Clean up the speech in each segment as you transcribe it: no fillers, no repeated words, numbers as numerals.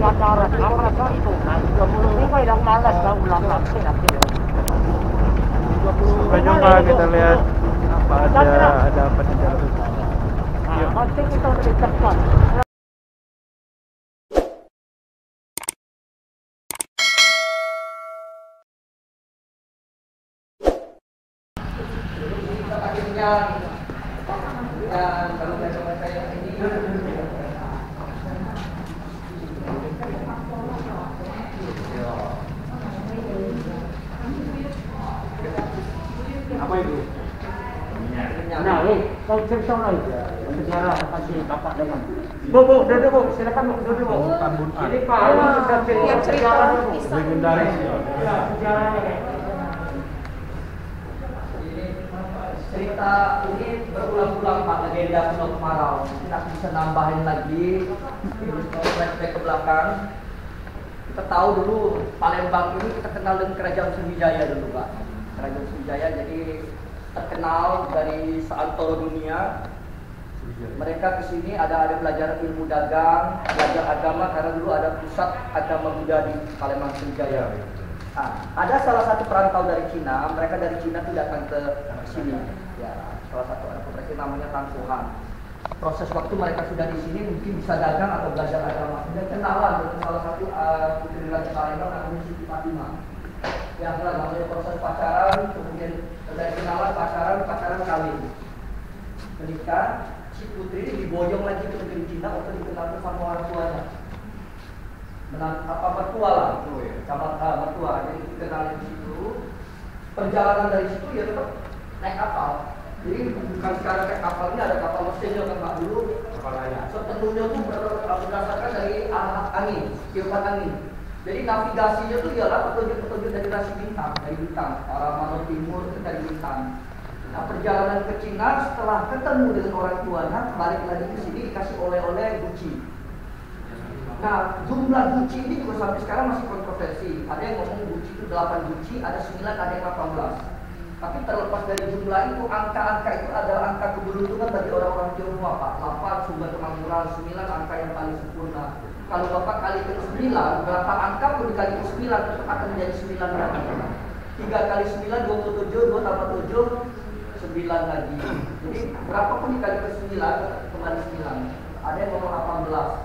pacaran, apa itu? Nah, 30 ini kok yang malas kau ulang nanti. Coba kita lihat apa ada apa di dalam. Nah, pasti kita lebih cepat. Apa itu? Nah, kau cerita lagi sejarah kasih bapak dengan. Bu, duduk bu, silakan bu, duduk bu. Ini Pak, ini sudah cerita sejarah bu. Legendaris. Sejarahnya. Cerita ini berulang-ulang Pak, legenda Pulau Kemarau. Kita bisa nambahin lagi flashback ke belakang. Kita tahu dulu Palembang ini kita kenal dengan Kerajaan Sriwijaya dulu Pak. Kerajaan Sriwijaya jadi terkenal dari seantero dunia. Mereka ke sini ada belajar ilmu dagang, belajar agama karena dulu ada pusat agama Buddha di Palembang Sriwijaya. Nah, ada salah satu perantau dari Cina, mereka dari Cina tuh datang ke sini. Ya, salah satu anak profesi namanya Tan Kuhan. Proses waktu mereka sudah di sini mungkin bisa dagang atau belajar agama. Dan kenalan dengan salah satu putri raja Palembang namanya Siti Fatimah. Yang namanya proses pacaran, kemudian dari kenalan pacaran kawin. Menikah, si putri ini diboyong lagi ke negeri Cina untuk dikenalkan sama orang tuanya. Mertua lah, mertua. Jadi dikenalin di situ. Perjalanan dari situ ya tetap naik kapal. Jadi bukan sekarang naik kapal ini ada kapal mesinnya kan Pak dulu. Sepenuhnya tuh berdasarkan dari arah angin, tiupan angin. Jadi navigasinya tuh ialah petunjuk-petunjuk dari rasi bintang, arah Mano Timur itu dari bintang. Nah perjalanan ke Cina setelah ketemu dengan orang tuanya, balik lagi ke sini dikasih oleh-oleh Gucci. Nah, jumlah Gucci ini juga sampai sekarang masih kontroversi. Ada yang ngomong Gucci itu 8 Gucci, ada 9, ada yang 18. Tapi terlepas dari jumlah itu, angka-angka itu adalah angka keberuntungan bagi orang-orang Tionghoa, Pak. 8 sumber kemakmuran, 9 angka yang paling sempurna. Kalau Bapak kali ke 9, berapa angka pun dikali ke 9 tetap akan menjadi 9 lagi. 3 kali 9, 27, 2 tambah 7, 9 lagi. Jadi berapapun dikali ke 9, kembali 9. Ada yang ngomong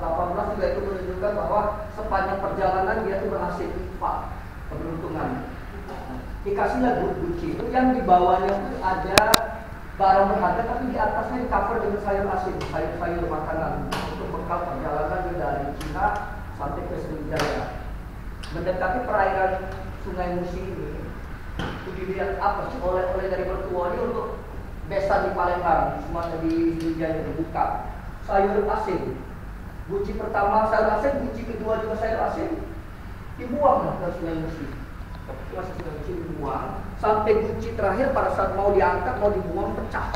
18 juga itu menunjukkan bahwa sepanjang perjalanan dia itu berhasil Pak keberuntungan. Dikasihlah Gucci itu yang di bawahnya itu ada barang berharga tapi di atasnya di cover dengan sayur asin, sayur makanan untuk bekal perjalanan dari Cina sampai ke Sriwijaya. Mendekati perairan Sungai Musi ini, itu dilihat apa sih oleh-oleh dari mertua ini untuk besan di Palembang, semua di Sriwijaya dibuka. Sayur asin, Gucci pertama sayur asin, Gucci kedua juga sayur asin, dibuang ke Sungai Musi. Masih Sungai Musi dibuang, sampai Gucci terakhir pada saat mau diangkat, mau dibuang pecah.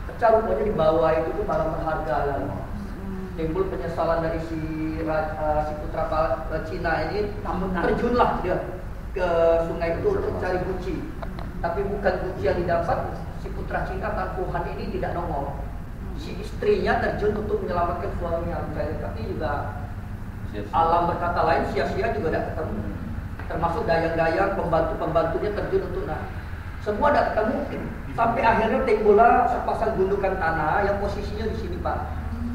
Pecah rupanya di bawah itu tuh barang berharga kan. Timbul penyesalan dari si putra Cina ini, terjunlah dia ke sungai itu untuk cari Gucci. Tapi bukan Gucci yang didapat, si putra Cina Tan Kuhan ini tidak nongol. Si istrinya terjun untuk menyelamatkan suaminya, tapi juga alam berkata lain sia-sia juga tidak ketemu. Termasuk dayang-dayang pembantunya terjun untuk semua tidak ketemu. Sampai akhirnya timbullah sepasang gundukan tanah yang posisinya di sini Pak.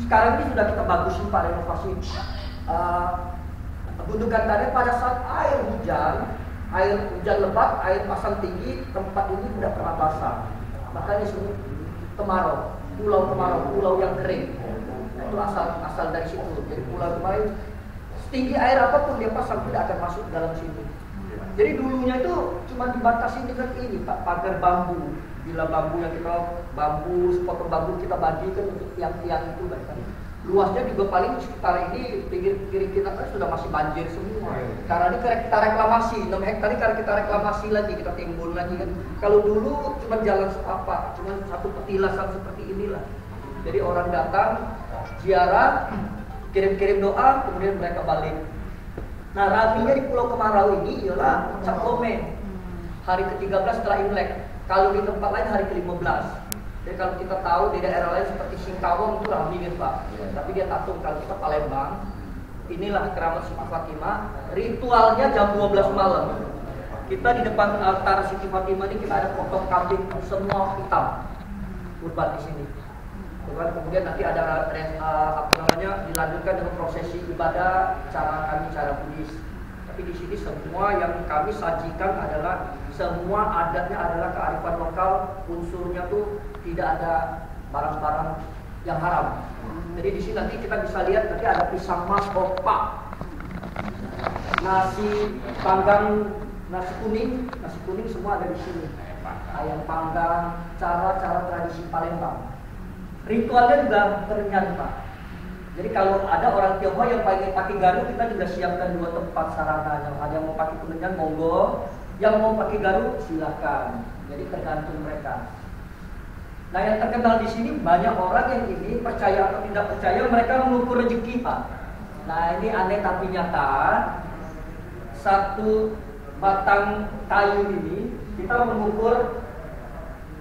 Sekarang ini sudah kita bagusin Pak, renovasi. Gundukan tanah pada saat air hujan lebat, air pasang tinggi, tempat ini tidak pernah basah. Makanya disebut kemarau. Pulau Kemarau, pulau yang kering. Nah, itu asal dari situ. Jadi pulau kemarin setinggi air apapun dia pasang tidak akan masuk dalam situ. Jadi dulunya itu cuma dibatasi dengan ini Pak, pagar bambu. Bila bambu yang kita sepotong bambu kita bagikan untuk tiang-tiang itu kan. Luasnya juga paling sekitar ini pinggir kiri kita kan sudah masih banjir semua. Karena ini kita reklamasi, 6 hektar ini karena kita reklamasi lagi, kita timbul lagi kan. Kalau dulu cuma jalan setapak, cuma satu petilasan seperti inilah. Jadi orang datang ziarah, kirim-kirim doa, kemudian mereka balik. Nah raminya di Pulau Kemarau ini ialah Cap Gome, hari ke-13 setelah Imlek. Kalau di tempat lain hari ke-15. Jadi kalau kita tahu di daerah lain seperti Singkawang itu rame kan Pak, tapi dia tatung. Kalau kita Palembang inilah keramat Siti Fatimah. Ritualnya jam 12 malam. Kita di depan altar Siti Fatimah ini kita ada potong kambing semua hitam, kurban di sini. Kemudian nanti ada dilanjutkan dengan prosesi ibadah cara Buddhis. Tapi di sini semua yang kami sajikan adalah semua adatnya adalah kearifan lokal, unsurnya tuh tidak ada barang-barang yang haram. Jadi di sini nanti kita bisa lihat nanti ada pisang mas, opak, nasi panggang, nasi kuning semua ada di sini. Ayam panggang, cara tradisi Palembang. Ritualnya juga kerenyan, Pak. Jadi kalau ada orang Tionghoa yang pengen pakai garu, kita juga siapkan 2 tempat sarana. Yang ada yang mau pakai kemenyan, monggo. Yang mau pakai garu, silakan. Jadi tergantung mereka. Nah, yang terkenal di sini banyak orang yang ini percaya atau tidak percaya, mereka mengukur rezeki, Pak. Nah, ini aneh tapi nyata. Satu batang kayu ini kita mengukur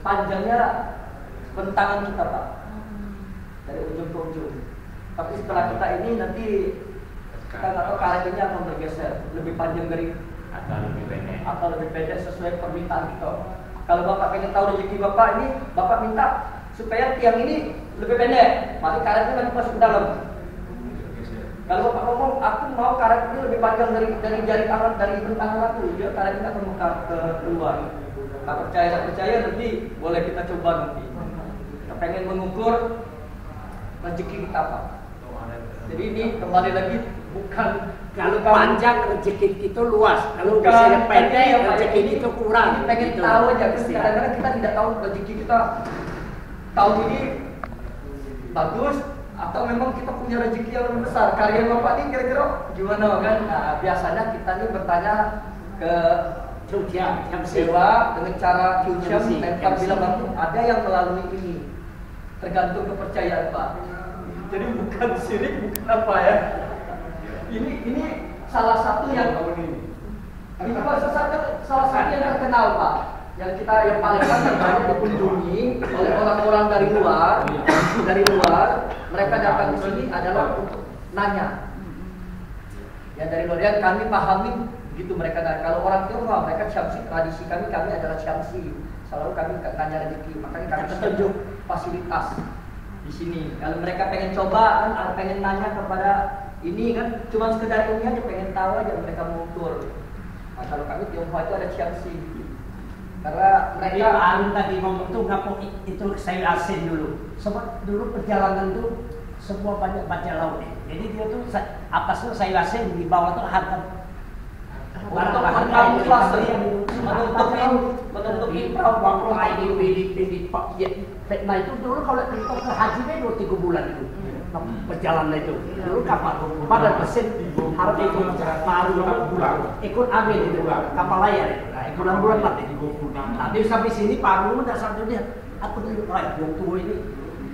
panjangnya bentangan kita, Pak. Dari ujung ke ujung. Tapi setelah kita ini nanti kita nggak tahu karet ini akan bergeser lebih panjang dari atau lebih pendek sesuai permintaan kita. Kalau Bapak pengen tahu rezeki Bapak ini, Bapak minta supaya tiang ini lebih pendek, maka karetnya nanti masuk ke dalam. Kalau Bapak ngomong, aku mau karet ini lebih panjang dari jari tangan, dari bentangan aku, dia karet ini akan buka keluar. Tak percaya nanti boleh kita coba nanti. Kita pengen mengukur rezeki kita, Pak. Jadi ini kembali lagi bukan kalau panjang rezeki itu luas, kalau misalnya pendek rezeki itu kurang. Pengen gitu. tahu aja, kadang-kadang kita tidak tahu rezeki kita tahun ini bagus atau memang kita punya rezeki yang lebih besar. Kalian Bapak ini kira-kira gimana kan? Nah, biasanya kita ini bertanya ke sewa dengan cara Kyuhyam lempar bila batu. Ada yang melalui ini, tergantung kepercayaan, Pak. Jadi bukan syirik, bukan apa ya. Ini salah satu yang ini salah satu yang terkenal, Pak. Yang paling banyak dikunjungi oleh orang-orang dari luar. Mereka datang ke sini adalah untuk nanya. Yang dari luar yang kami pahami gitu mereka. Kalau orang Tionghoa mereka Syamsi, tradisi kami adalah Syamsi. Selalu kami tanya rezeki, makanya kami tunjuk fasilitas di sini. Kalau mereka pengen coba kan, pengen nanya kepada ini kan, cuma sekedar ini aja, pengen tahu aja mereka mengukur. Nah, kalau kami Tionghoa itu ada Syamsi. Karena mereka tadi ngomong tuh ngapok itu saya asin dulu. Sebab dulu perjalanan tuh semua banyak baca laut. Jadi dia tuh atasnya saya asin, di bawah tuh harta menutupi perahu nah itu dulu kalau kita ke haji kan 2-3 bulan itu perjalanan itu dulu kapal pada mesin harus ikut ambil itu kapal layar itu bulan nanti sampai sini paru udah sampai dia aku dulu yang tua ini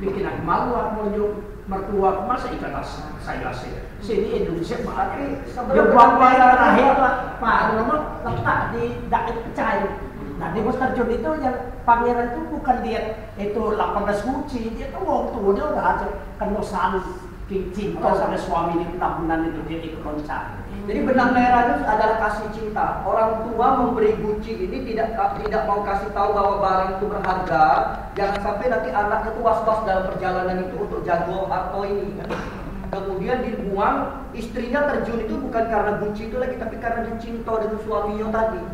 bikin aku malu aku mau mertua masa ikan saya asing sini Indonesia berarti yang buang bayar terakhir Pak Romo letak di daerah pecah. Nah di Bos Terjun itu yang pangeran itu bukan dia itu 18 kunci, dia tuh waktu dia udah aja kenosan cinta sama suami di tabunan itu dia ikut konca. Jadi benang merah itu adalah kasih cinta. Orang tua memberi guci ini tidak mau kasih tahu bahwa barang itu berharga. Jangan sampai nanti anaknya itu was-was dalam perjalanan itu untuk jago atau ini. Kemudian dibuang, istrinya terjun itu bukan karena guci itu lagi, tapi karena dia cinta dengan suaminya tadi.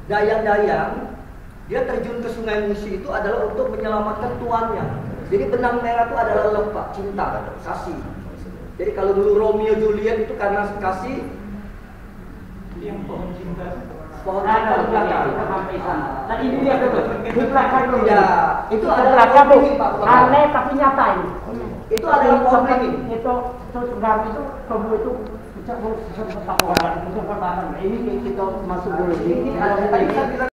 Dayang-dayang, dia terjun ke Sungai Musi itu adalah untuk menyelamatkan tuannya. Jadi benang merah itu adalah love, Pak, cinta, kasih. Jadi kalau dulu Romeo Juliet itu karena kasih, yang pohon cinta di belakang. Nah ini dia dulu, di belakang dulu. Ya, itu adalah Pak. Aneh tapi nyata ini. Itu adalah pohon beringin. Itu garam itu kamu itu ini kita masuk dulu. Tadi saya bilang